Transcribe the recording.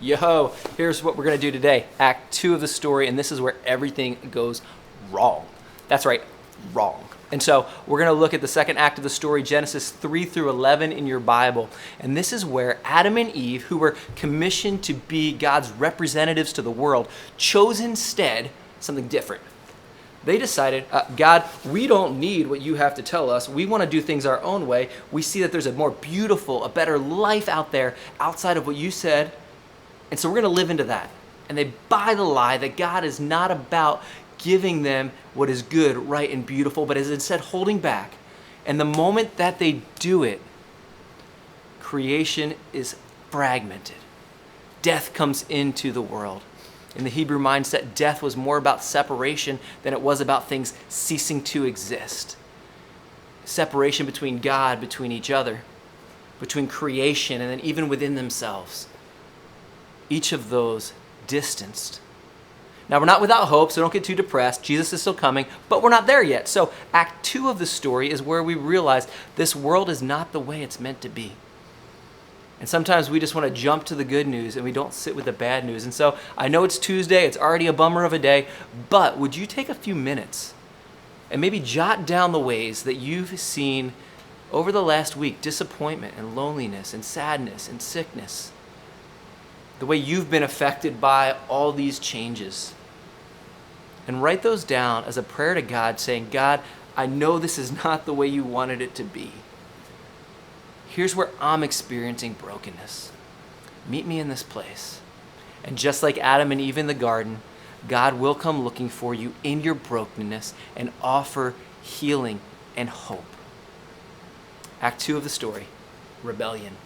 Yo, here's what we're going to do today. Act 2 of the story, and this is where everything goes wrong. That's right, wrong. And so we're going to look at the second act of the story, Genesis 3 through 11 in your Bible. And this is where Adam and Eve, who were commissioned to be God's representatives to the world, chose instead something different. They decided, God, we don't need what you have to tell us. We want to do things our own way. We see that there's a more beautiful, a better life out there outside of what you said. And so we're going to live into that. And they buy the lie that God is not about giving them what is good, right, and beautiful, but is instead holding back. And the moment that they do it, creation is fragmented. Death comes into the world. In the Hebrew mindset, death was more about separation than it was about things ceasing to exist. Separation between God, between each other, between creation, and then even within themselves. Each of those distanced. Now, we're not without hope, so don't get too depressed. Jesus is still coming, but we're not there yet. So Act 2 of the story is where we realize this world is not the way it's meant to be. And sometimes we just want to jump to the good news and we don't sit with the bad news. And so I know it's Tuesday, it's already a bummer of a day, but would you take a few minutes and maybe jot down the ways that you've seen over the last week disappointment and loneliness and sadness and sickness? The way you've been affected by all these changes. And write those down as a prayer to God, saying, God, I know this is not the way you wanted it to be. Here's where I'm experiencing brokenness. Meet me in this place. And just like Adam and Eve in the garden, God will come looking for you in your brokenness and offer healing and hope. Act 2 of the story, rebellion.